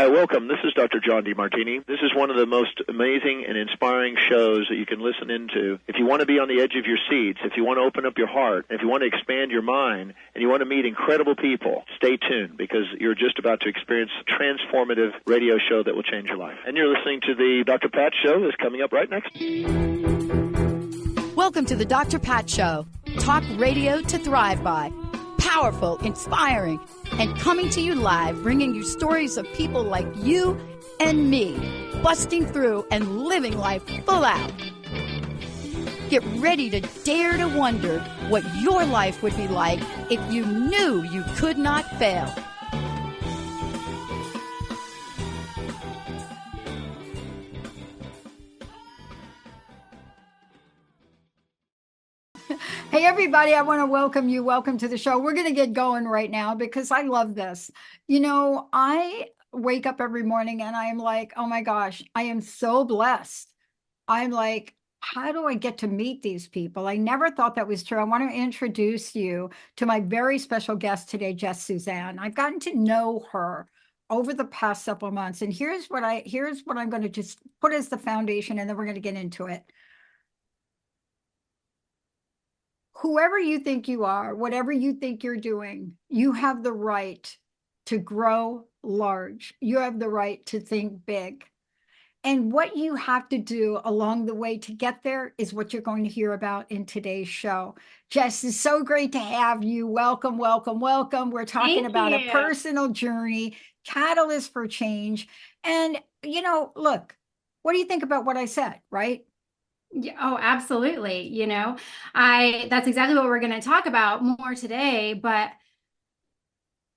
Hi, welcome. This is Dr. John DeMartini. This is one of the most amazing and inspiring shows that you can listen into. If you want to be on the edge of your seats, if you want to open up your heart, if you want to expand your mind, and you want to meet incredible people, stay tuned because you're just about to experience a transformative radio show that will change your life. And you're listening to the Dr. Pat Show that's coming up right next. Welcome to the Dr. Pat Show. Talk radio to thrive by. Powerful, inspiring, and coming to you live, bringing you stories of people like you and me, busting through and living life full out. Get ready to dare to wonder what your life would be like if you knew you could not fail. Hey, everybody, I want to welcome you. Welcome to the show. We're going to get going right now because I love this. You know, I wake up every morning and I'm like, oh my gosh, I am so blessed. I'm like, how do I get to meet these people? I never thought that was true. I want to introduce you to my very special guest today, Jess Suzanne. I've gotten to know her over the past several months. And here's what I'm going to just put as the foundation, and then we're going to get into it. Whoever you think you are, whatever you think you're doing, you have the right to grow large. You have the right to think big. And what you have to do along the way to get there is what you're going to hear about in today's show. Jess, it's so great to have you. Welcome, welcome, welcome. We're talking about a personal journey, catalyst for change. And, you know, look, what do you think about what I said, right? Yeah, oh, absolutely. You know, that's exactly what we're going to talk about more today. But,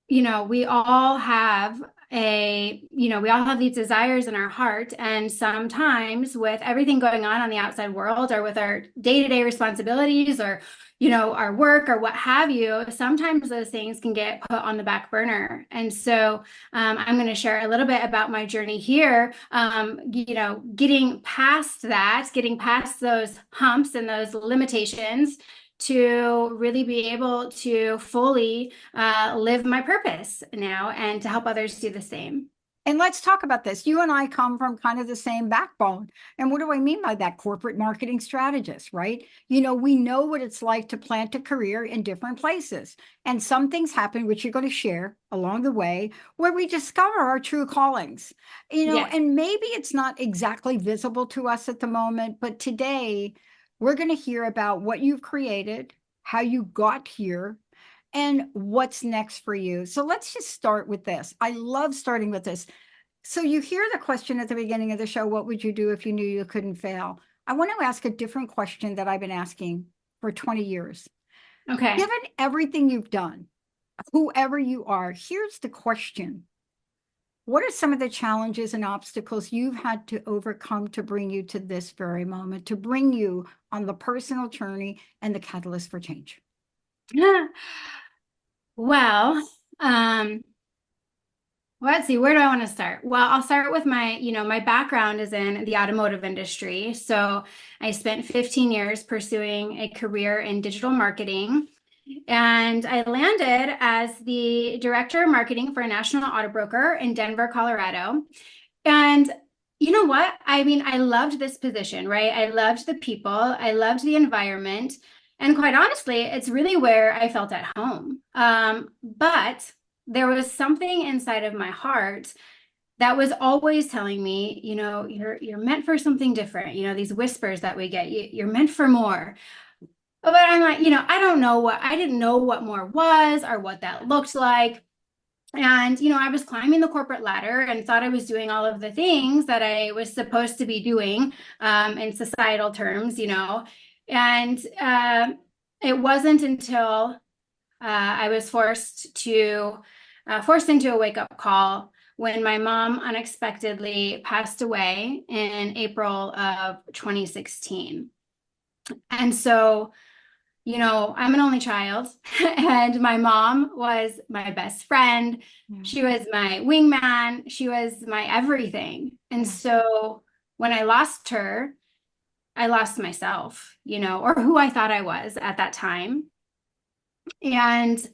you know, we all have these desires in our heart. And sometimes with everything going on the outside world or with our day-to-day responsibilities or, you know, our work or what have you, sometimes those things can get put on the back burner. And so I'm going to share a little bit about my journey here, you know, getting past those humps and those limitations to really be able to fully live my purpose now and to help others do the same. And let's talk about this. You and I come from kind of the same backbone. And what do I mean by that? Corporate marketing strategist, right? You know, we know what it's like to plant a career in different places. And some things happen, which you're going to share along the way, where we discover our true callings. You know, yes. And maybe it's not exactly visible to us at the moment, but today we're going to hear about what you've created, how you got here, and what's next for you. So let's just start with this. I love starting with this. So you hear the question at the beginning of the show, what would you do if you knew you couldn't fail? I want to ask a different question that I've been asking for 20 years. Okay. Given everything you've done, whoever you are, here's the question. What are some of the challenges and obstacles you've had to overcome to bring you to this very moment, to bring you on the personal journey and the catalyst for change? Well, let's see, where do I want to start? Well, I'll start with my background is in the automotive industry. So I spent 15 years pursuing a career in digital marketing, and I landed as the director of marketing for a national auto broker in Denver, Colorado. And you know what? I mean, I loved this position, right? I loved the people. I loved the environment. And quite honestly, it's really where I felt at home. But there was something inside of my heart that was always telling me, you know, you're meant for something different. You know, these whispers that we get, you're meant for more. But I'm like, you know, I didn't know what more was or what that looked like. And, you know, I was climbing the corporate ladder and thought I was doing all of the things that I was supposed to be doing in societal terms, you know. And it wasn't until I was forced into a wake-up call when my mom unexpectedly passed away in April of 2016. And so, you know, I'm an only child, and my mom was my best friend. Yeah. She was my wingman. She was my everything. And so when I lost her, I lost myself, you know, or who I thought I was at that time. And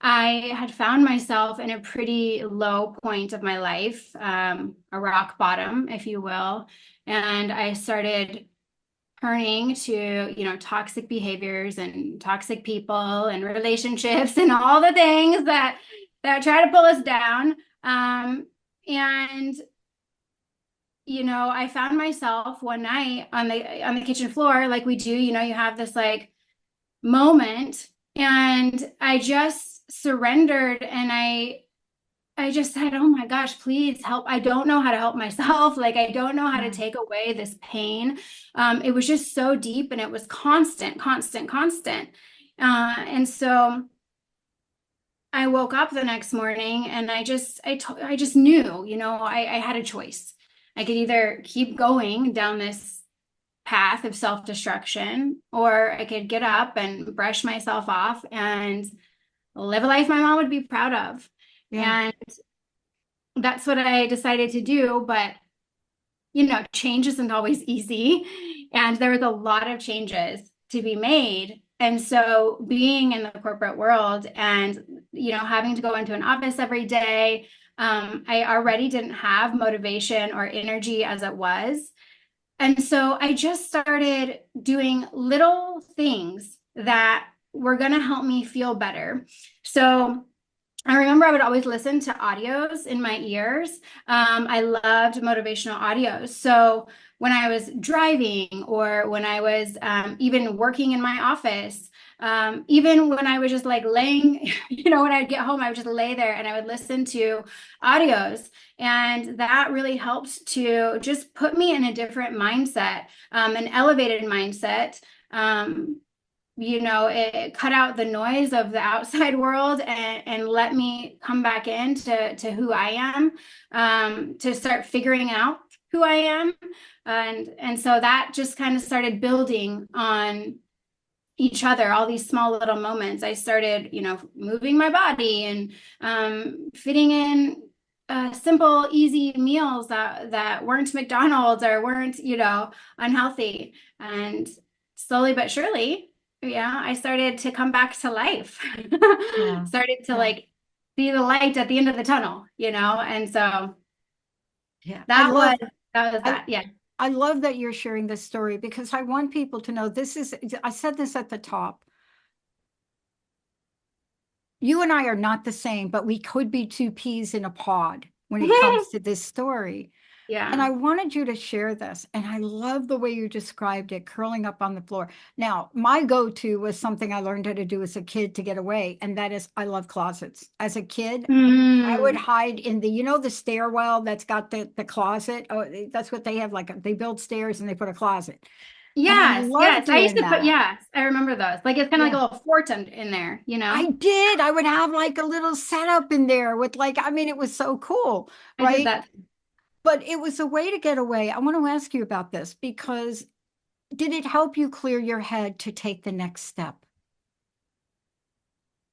I had found myself in a pretty low point of my life, a rock bottom, if you will. And I started turning to, toxic behaviors and toxic people and relationships and all the things that try to pull us down. And I found myself one night on the kitchen floor, like we do, you have this like moment, and I just surrendered, and I just said, oh my gosh, please help. I don't know how to help myself. Like, I don't know how to take away this pain. It was just so deep, and it was constant, constant, constant. And so I woke up the next morning, and I just knew, I had a choice. I could either keep going down this path of self-destruction, or I could get up and brush myself off and live a life my mom would be proud of. Yeah. And that's what I decided to do. But, change isn't always easy. And there was a lot of changes to be made. And so being in the corporate world and, having to go into an office every day, I already didn't have motivation or energy as it was. And so I just started doing little things that were going to help me feel better. So I remember I would always listen to audios in my ears. I loved motivational audios. So when I was driving, or when I was even working in my office, even when I was just like laying, when I'd get home, I would just lay there and I would listen to audios. And that really helped to just put me in a different mindset, an elevated mindset. It cut out the noise of the outside world, and let me come back into who I am, to start figuring out who I am. And so that just kind of started building on each other, all these small little moments. I started, moving my body and fitting in simple, easy meals that weren't McDonald's or weren't, unhealthy. And slowly but surely, I started to come back to life. Yeah. Started to like see the light at the end of the tunnel, and so Yeah. that was that. Yeah. I love that you're sharing this story, because I want people to know I said this at the top. You and I are not the same, but we could be two peas in a pod when it comes to this story. Yeah. And I wanted you to share this. And I love the way you described it, curling up on the floor. Now, my go-to was something I learned how to do as a kid to get away. And that is, I love closets. As a kid, I would hide in the stairwell that's got the closet. Oh, that's what they have. Like, they build stairs and they put a closet. Yes, And I love yes. I used doing to put, that. yes, I remember those. Like, it's kind of like a little fort in there, I did. I would have like a little setup in there with it was so cool, I did right? that. But it was a way to get away. I want to ask you about this, because did it help you clear your head to take the next step?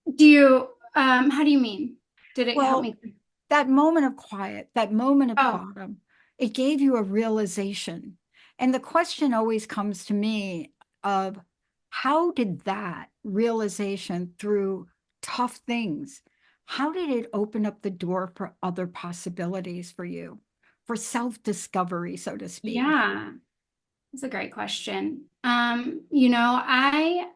How do you mean? Did it help Well, me? that moment of quiet, that moment of Oh, bottom, it gave you a realization. And the question always comes to me of, how did that realization through tough things, how did it open up the door for other possibilities for you, for self-discovery, so to speak? yeah. That's a great question. I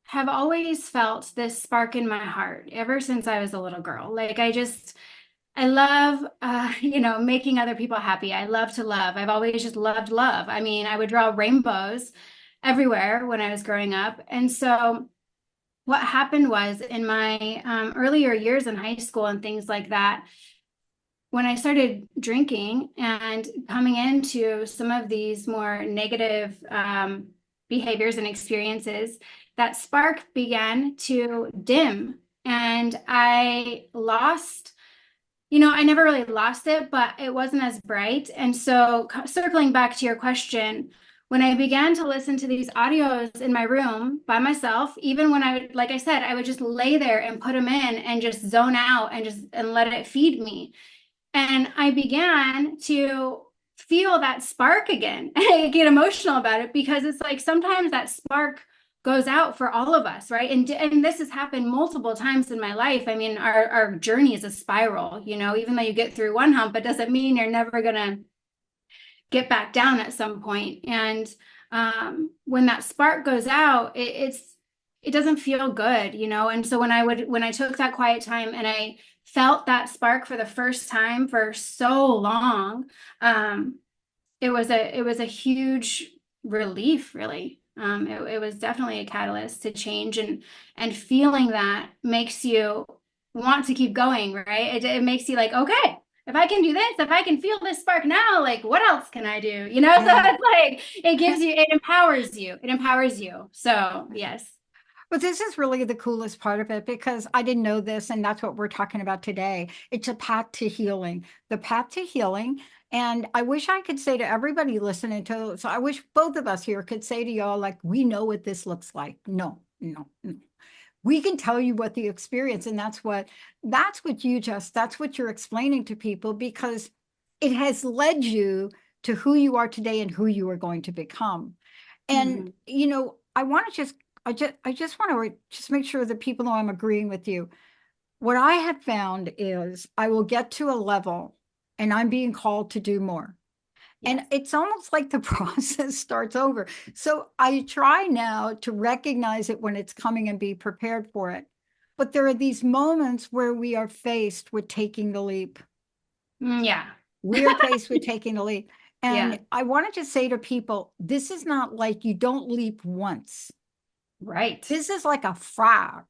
have always felt this spark in my heart ever since I was a little girl. Like, I love, making other people happy. I love to love. I've always just loved love. I mean, I would draw rainbows everywhere when I was growing up. And so what happened was, in my earlier years in high school and things like that, when I started drinking and coming into some of these more negative behaviors and experiences, that spark began to dim. And I lost, I never really lost it, but it wasn't as bright. And so, circling back to your question, when I began to listen to these audios in my room by myself, even when like I said, I would just lay there and put them in and just zone out and let it feed me. And I began to feel that spark again. I get emotional about it, because it's like sometimes that spark goes out for all of us, right? And this has happened multiple times in my life. I mean, our journey is a spiral, you know, even though you get through one hump, it doesn't mean you're never gonna get back down at some point. And when that spark goes out, it doesn't feel good, you know. And so when I took that quiet time and I felt that spark for the first time for so long, it was a huge relief, really. It was definitely a catalyst to change, and feeling that makes you want to keep going, right? It makes you like, okay, if I can do this, if I can feel this spark now, like what else can I do? You know, so it's like it empowers you. It empowers you. So yes. But this is really the coolest part of it, because I didn't know this, and that's what we're talking about today. It's a path to healing, the path to healing. And I wish I could say to everybody listening to, so I wish both of us here could say to y'all, like, we know what this looks like. No, no, no. We can tell you what the experience, and that's what you're explaining to people, because it has led you to who you are today and who you are going to become. And, you know, I just want to just make sure that people know I'm agreeing with you. What I have found is I will get to a level and I'm being called to do more. Yes. And it's almost like the process starts over. So I try now to recognize it when it's coming and be prepared for it. But there are these moments where we are faced with taking the leap. Yeah. We are faced with taking the leap. And I wanted to say to people, this is not like you don't leap once. Right. This is like a frog,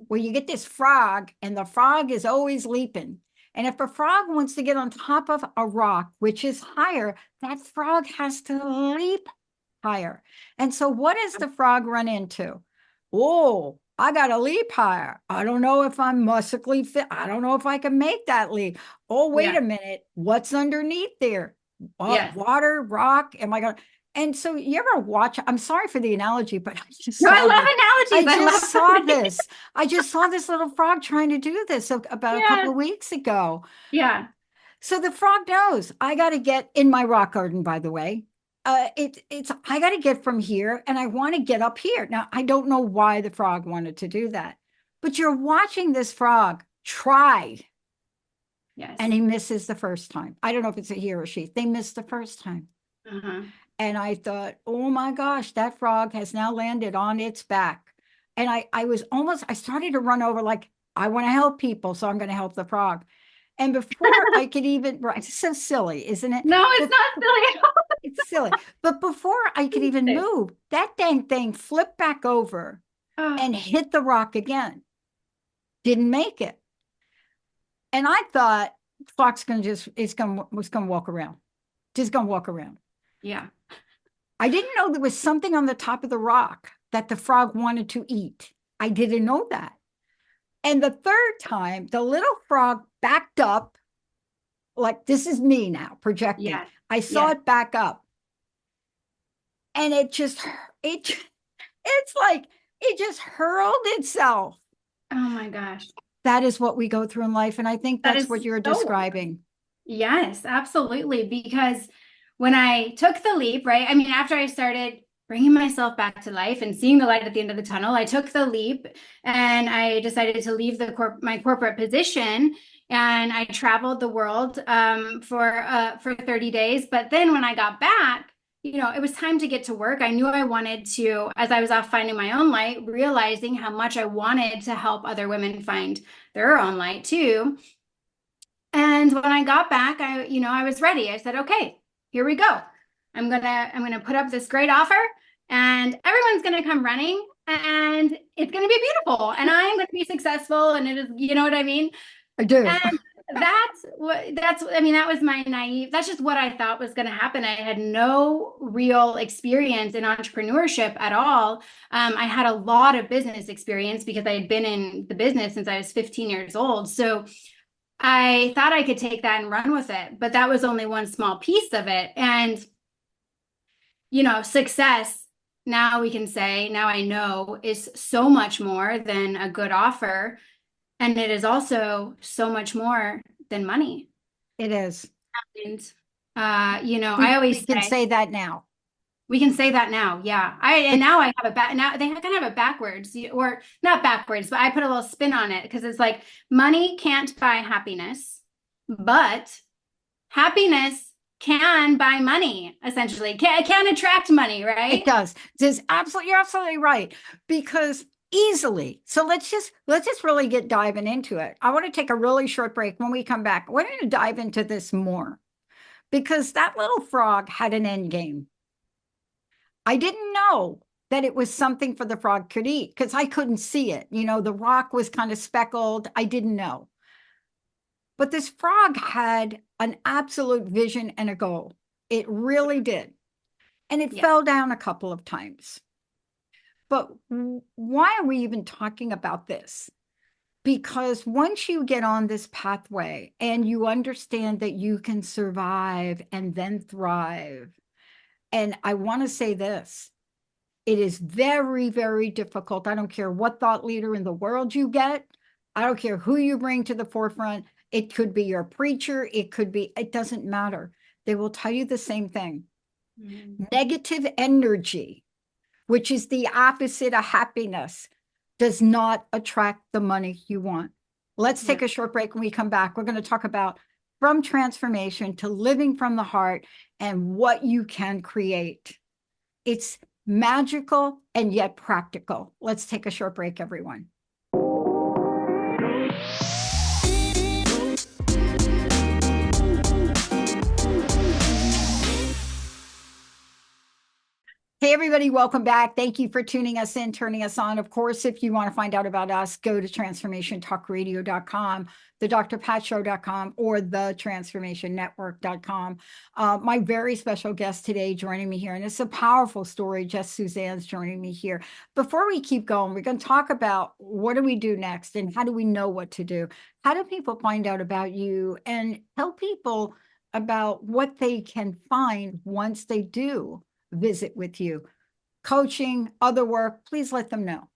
where you get this frog and the frog is always leaping. And if a frog wants to get on top of a rock, which is higher, that frog has to leap higher. And so what does the frog run into? Oh, I got to leap higher. I don't know if I'm musically fit. I don't know if I can make that leap. Oh, wait a minute. What's underneath there? Water, rock. Am I going to? And so you ever watch, I'm sorry for the analogy, but I just I love analogies. I just saw this little frog trying to do this about a couple of weeks ago. Yeah. So the frog knows I got to get in my rock garden, by the way. I got to get from here and I want to get up here. Now, I don't know why the frog wanted to do that, but you're watching this frog try. Yes. And he misses the first time. I don't know if it's a he or a she. They missed the first time. And I thought, oh my gosh, that frog has now landed on its back. And I started to run over, like, I want to help people, so I'm going to help the frog. And before I could even, it's so silly, isn't it? No, it's not silly at all. It's silly. But before I could even move, that dang thing flipped back over and hit the rock again. Didn't make it. And I thought, frog's going to walk around. Just going to walk around. Yeah. I didn't know there was something on the top of the rock that the frog wanted to eat. I didn't know that. And the third time, the little frog backed up, like, this is me now projecting. Yeah. I saw it back up. And it's like, it just hurled itself. Oh my gosh. That is what we go through in life. And I think that's what you're describing. Yes, absolutely. Because when I took the leap, right? I mean, after I started bringing myself back to life and seeing the light at the end of the tunnel, I took the leap and I decided to leave my corporate position, and I traveled the world for 30 days. But then when I got back, you know, it was time to get to work. I knew I wanted to, as I was off finding my own light, realizing how much I wanted to help other women find their own light too. And when I got back, I was ready. I said, okay, here we go. I'm gonna put up this great offer, and everyone's gonna come running, and it's gonna be beautiful, and I'm gonna be successful, and it is, you know what I mean? I do. And that was my naive. That's just what I thought was gonna happen. I had no real experience in entrepreneurship at all. I had a lot of business experience because I had been in the business since I was 15 years old. So I thought I could take that and run with it, but that was only one small piece of it. And, you know, success, now we can say, now I know, is so much more than a good offer. And it is also so much more than money. It is. And, I always can say that now. We can say that now. Yeah. And now I have now they kind of have it backwards, or not backwards, but I put a little spin on it because it's like money can't buy happiness, but happiness can buy money, essentially. Can attract money, It right? does. You're absolutely right. Because easily. So let's just really get diving into it. I want to take a really short break. When we come back, we're going to dive into this more because that little frog had an end game. I didn't know that it was something for the frog could eat because I couldn't see it. The rock was kind of speckled. I didn't know. But this frog had an absolute vision and a goal. It really did. And it Yeah. fell down a couple of times. But why are we even talking about this? Because once you get on this pathway and you understand that you can survive and then thrive, and I want to say this, it is very, very difficult. I don't care what thought leader in the world you get. I don't care who you bring to the forefront. It could be your preacher. It doesn't matter. They will tell you the same thing. Negative energy, which is the opposite of happiness, does not attract the money you want. Let's take a short break. When we come back, we're going to talk about from transformation to living from the heart and what you can create. It's magical and yet practical. Let's take a short break, everyone. Hey, everybody, welcome back. Thank you for tuning us in, turning us on. Of course, if you want to find out about us, go to transformationtalkradio.com, thedrpatshow.com, or thetransformationnetwork.com. My very special guest today joining me here, and it's a powerful story. Jess Suzanne's joining me here. Before we keep going, we're going to talk about what do we do next and how do we know what to do? How do people find out about you and tell people about what they can find once they do visit with you? Coaching, other work, please let them know.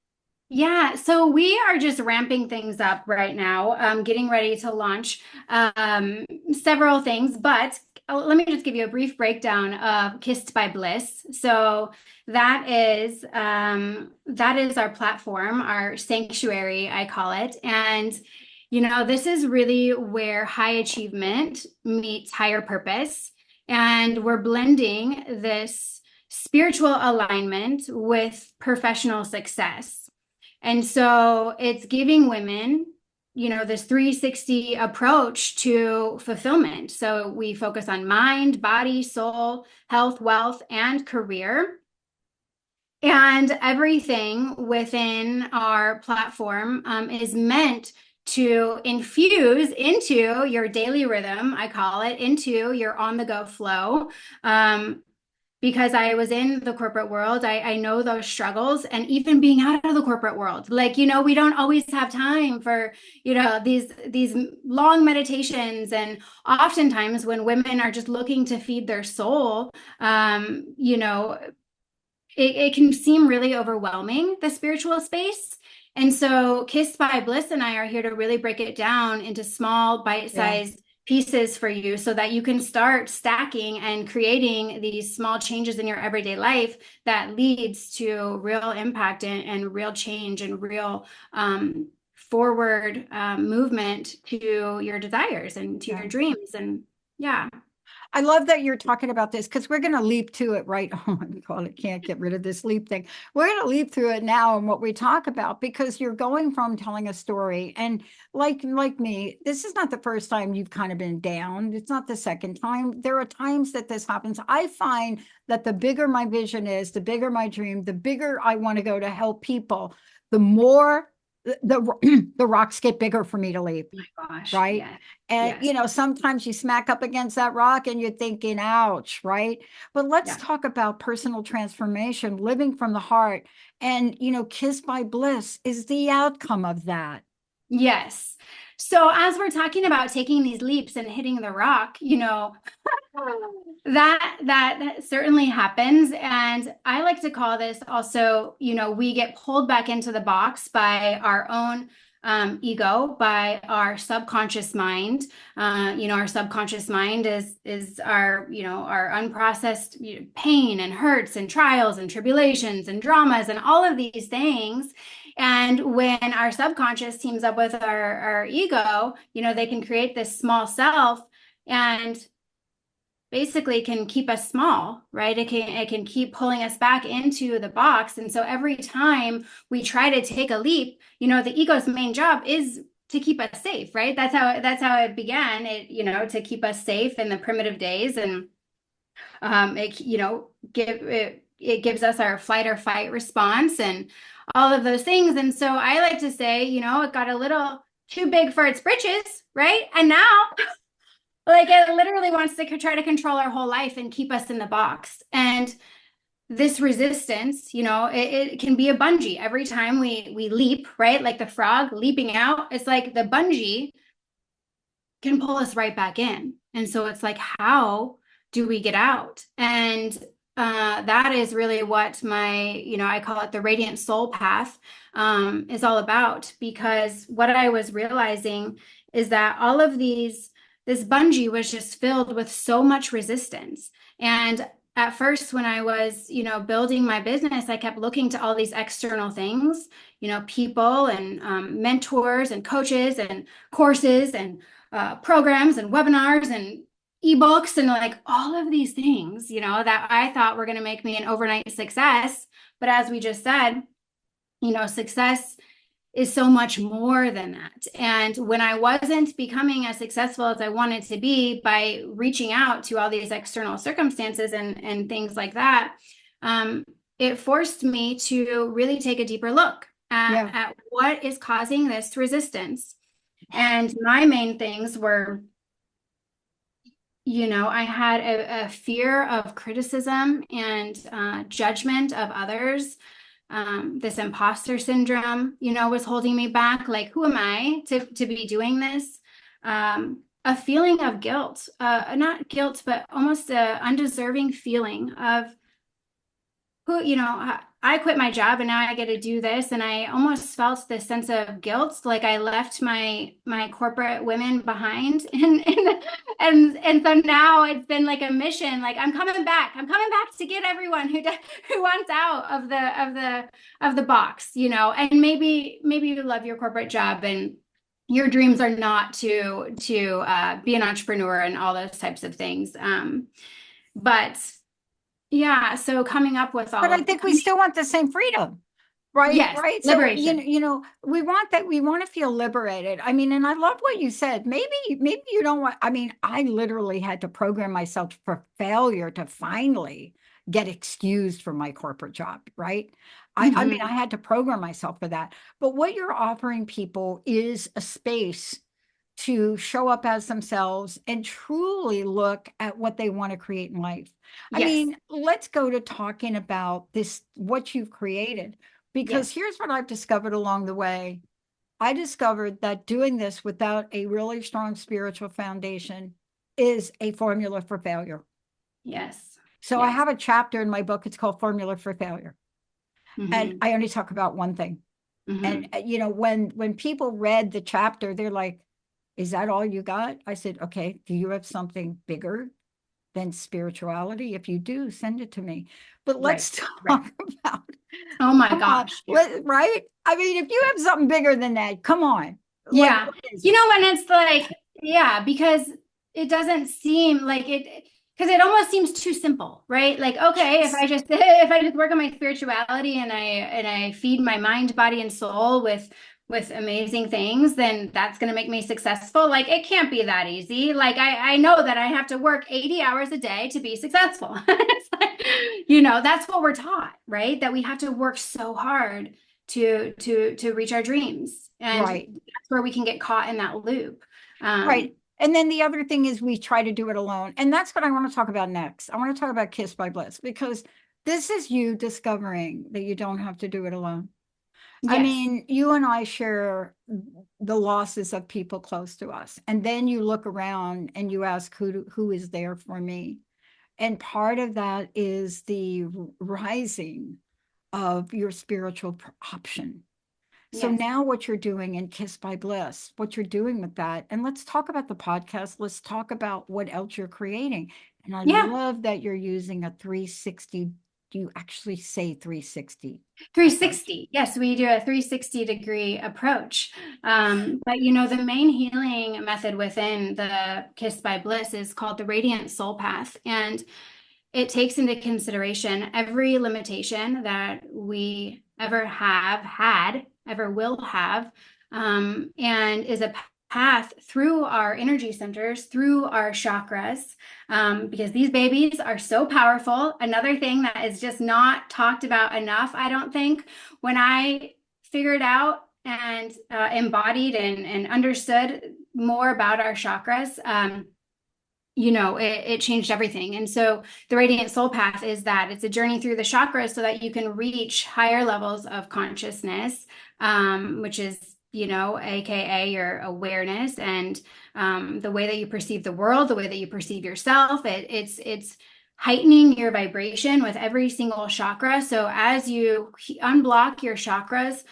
Yeah, so we are just ramping things up right now, getting ready to launch several things, but let me just give you a brief breakdown of Kissed by Bliss. So that is our platform, our sanctuary, I call it. And this is really where high achievement meets higher purpose. And we're blending this spiritual alignment with professional success. And so it's giving women, this 360 approach to fulfillment. So we focus on mind, body, soul, health, wealth, and career. And everything within our platform is meant to infuse into your daily rhythm, I call it, into your on-the-go flow. Because I was in the corporate world, I know those struggles, and even being out of the corporate world, we don't always have time for, these long meditations. And oftentimes when women are just looking to feed their soul, it can seem really overwhelming, the spiritual space. And so Kissed by Bliss and I are here to really break it down into small bite-sized pieces for you so that you can start stacking and creating these small changes in your everyday life that leads to real impact and real change and real forward movement to your desires and to your dreams. And I love that you're talking about this because we're going to leap to it, right? Oh my God, I can't get rid of this leap thing. We're going to leap through it now and what we talk about, because you're going from telling a story. And like me, this is not the first time you've kind of been down. It's not the second time. There are times that this happens. I find that the bigger my vision is, the bigger my dream, the bigger I want to go to help people, the more the rocks get bigger for me to leap. Oh my gosh, right? yeah. And sometimes you smack up against that rock and you're thinking, ouch, right? But let's talk about personal transformation, living from the heart. And Kissed by Bliss is the outcome of that. Yes. So as we're talking about taking these leaps and hitting the rock, that certainly happens. And I like to call this also, we get pulled back into the box by our own ego by our subconscious mind. Our subconscious mind is our, our unprocessed pain and hurts and trials and tribulations and dramas and all of these things. And when our subconscious teams up with our ego, they can create this small self and basically can keep us small, right? It can keep pulling us back into the box. And so every time we try to take a leap, the ego's main job is to keep us safe, right? That's how it began. To keep us safe in the primitive days. And it gives us our flight or fight response and all of those things. And so I like to say, it got a little too big for its britches, right? And now like it literally wants to try to control our whole life and keep us in the box. And this resistance, it can be a bungee. Every time we leap, right? Like the frog leaping out, it's like the bungee can pull us right back in. And so it's like, how do we get out? And that is really what I call it the radiant soul path is all about. Because what I was realizing is that all of this bungee was just filled with so much resistance. And at first, when I was, building my business, I kept looking to all these external things, people and mentors and coaches and courses and programs and webinars and ebooks and like all of these things, that I thought were going to make me an overnight success. But as we just said, success is so much more than that. And when I wasn't becoming as successful as I wanted to be by reaching out to all these external circumstances and things like that, it forced me to really take a deeper look at what is causing this resistance. And my main things were, I had a fear of criticism and judgment of others. This imposter syndrome, was holding me back. Like, who am I to be doing this? A feeling of guilt, not guilt, but almost a undeserving feeling of who, I quit my job and now I get to do this. And I almost felt this sense of guilt, like I left my corporate women behind. And so now it's been like a mission, like I'm coming back to get everyone who wants out of the box, and maybe you love your corporate job and your dreams are not to be an entrepreneur and all those types of things. But yeah, so coming up with all But I think we still want the same freedom, right? Yes, right. liberation. So, we want that. We want to feel liberated. I mean, and I love what you said. Maybe you don't want, I mean, I literally had to program myself for failure to finally get excused from my corporate job, right? I mean, I had to program myself for that. But what you're offering people is a space to show up as themselves and truly look at what they want to create in life. I Yes. mean, let's go to talking about this, what you've created, because here's what I've discovered along the way. I discovered that doing this without a really strong spiritual foundation is a formula for failure. Yes. So I have a chapter in my book, it's called Formula for Failure. And I only talk about one thing. And when people read the chapter, they're like, is that all you got? I said, okay, do you have something bigger than spirituality? If you do, send it to me. But let's talk about, oh my gosh. right? I mean, if you have something bigger than that, come on. Yeah. When it's like, because it doesn't seem like it, because it almost seems too simple, right? Like, okay, if I just work on my spirituality and I feed my mind, body, and soul with amazing things, then that's going to make me successful. Like, it can't be that easy. Like, I know that I have to work 80 hours a day to be successful. It's like, that's what we're taught, right? That we have to work so hard to reach our dreams. And that's where we can get caught in that loop. Right. And then the other thing is we try to do it alone. And that's what I want to talk about next. I want to talk about Kiss by Bliss, because this is you discovering that you don't have to do it alone. Yes. I mean, you and I share the losses of people close to us. And then you look around and you ask, who is there for me? And part of that is the rising of your spiritual option. So Yes. now what you're doing in Kiss by Bliss, what you're doing with that, and let's talk about the podcast. Let's talk about what else you're creating. And I Yeah. love that you're using a 360. Do you actually say 360? 360. Yes, we do a 360-degree approach. But the main healing method within the Kiss by Bliss is called the Radiant Soul Path. And it takes into consideration every limitation that we ever have had, ever will have, and is a path through our energy centers, through our chakras, because these babies are so powerful. Another thing that is just not talked about enough, I don't think, when I figured out and embodied and understood more about our chakras, it changed everything. And so the Radiant Soul Path is that it's a journey through the chakras so that you can reach higher levels of consciousness, which is, AKA your awareness and the way that you perceive the world, the way that you perceive yourself. It's heightening your vibration with every single chakra. So as you unblock your chakras,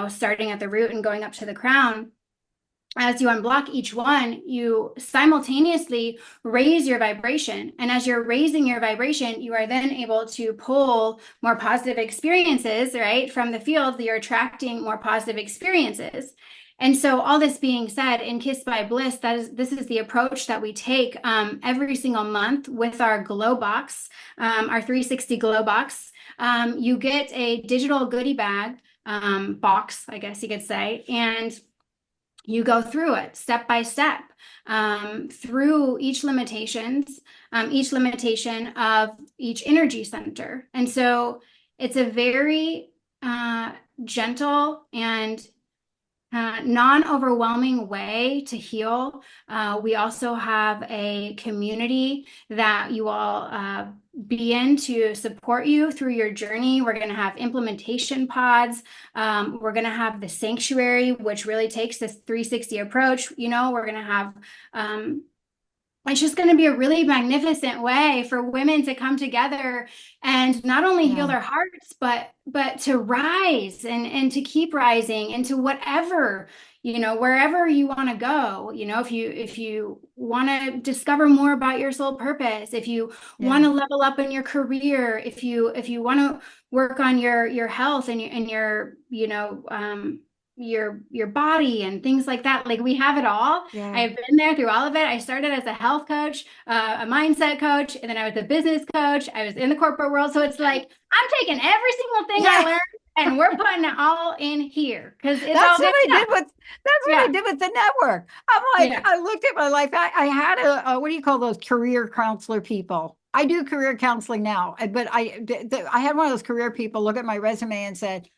starting at the root and going up to the crown, as you unblock each one, you simultaneously raise your vibration. And as you're raising your vibration, you are then able to pull more positive experiences, right? From the field, you're attracting more positive experiences. And so all this being said, in Kiss by Bliss, this is the approach that we take every single month with our glow box, our 360 glow box. You get a digital goodie bag box, I guess you could say, and you go through it step by step through each limitation of each energy center. And so it's a very gentle and non-overwhelming way to heal. We also have a community that you all be in to support you through your journey. We're going to have implementation pods. We're going to have the sanctuary, which really takes this 360 approach. We're going to have it's just going to be a really magnificent way for women to come together and not only heal their hearts, but to rise and to keep rising into whatever, wherever you want to go. If you want to discover more about your soul purpose, if you want to level up in your career, if you want to work on your health and your body and things like that. Like, we have it all. I've been there through all of it. I started as a health coach, a mindset coach, and then I was a business coach. I was in the corporate world. So it's like, I'm taking every single thing I learned and we're putting it all in here. Because that's what I did with the network. I'm like, I looked at my life. I had a what do you call those career counselor people? I do career counseling now, but I had one of those career people look at my resume and said,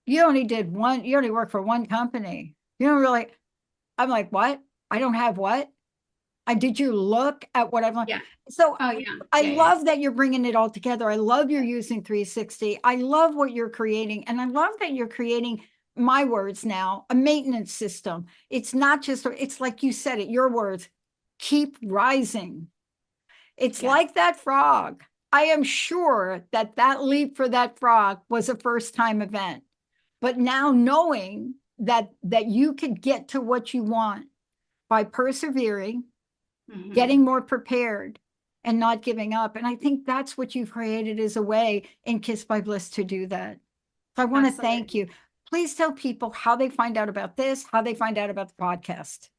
you only work for one company. You don't really, I'm like, what? I don't have what? Did you look at what I've learned? Yeah. So I love that you're bringing it all together. I love you're using 360. I love what you're creating. And I love that you're creating, my words now, a maintenance system. It's not just, it's like you said it, your words, keep rising. It's like that frog. I am sure that leap for that frog was a first time event. But now knowing that you could get to what you want by persevering, getting more prepared, and not giving up. And I think that's what you've created as a way in Kiss by Bliss to do that. So I want to thank you. Please tell people how they find out about this, how they find out about the podcast.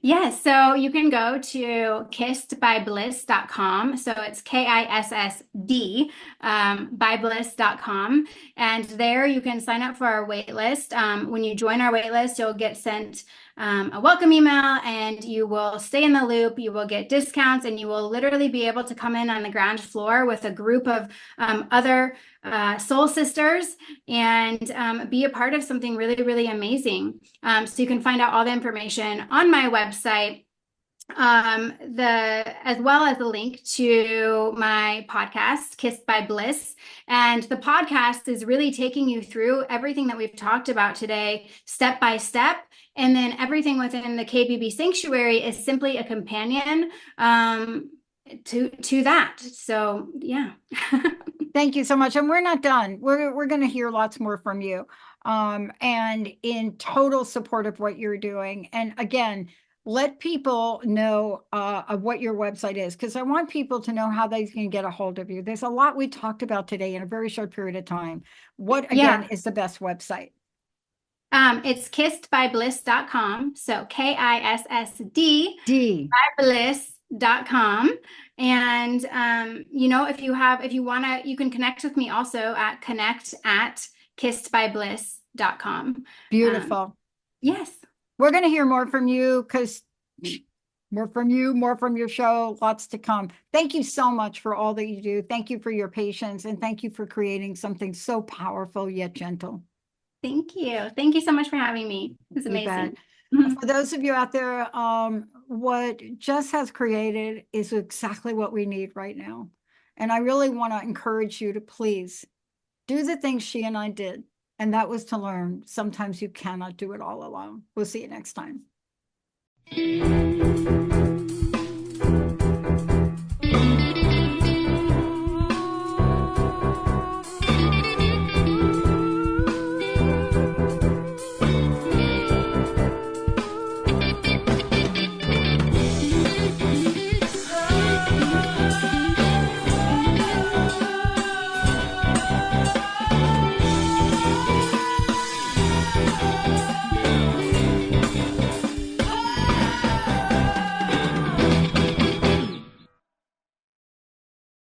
Yes, so you can go to kissedbybliss.com. So it's KISSD bybliss.com. And there you can sign up for our wait list. When you join our wait list, you'll get sent a welcome email and you will stay in the loop. You will get discounts and you will literally be able to come in on the ground floor with a group of other soul sisters and be a part of something really, really amazing. So you can find out all the information on my website, as well as the link to my podcast, Kissed by Bliss. And the podcast is really taking you through everything that we've talked about today, step by step. And then everything within the KBB Sanctuary is simply a companion to that. So, yeah. Thank you so much. And we're not done. We're going to hear lots more from you. And in total support of what you're doing. And again, let people know of what your website is, because I want people to know how they can get a hold of you. There's a lot we talked about today in a very short period of time. What, again, is the best website? It's kissedbybliss.com. So KISSD D. by bliss.com. And if you want to, you can connect with me also at connect@kissedbybliss.com. Beautiful. Yes. We're going to hear more from you, because more from you, more from your show, lots to come. Thank you so much for all that you do. Thank you for your patience, and thank you for creating something so powerful yet gentle. Thank you. Thank you so much for having me. It's amazing. For those of you out there, what Jess has created is exactly what we need right now. And I really want to encourage you to please do the things she and I did. And that was to learn sometimes you cannot do it all alone. We'll see you next time.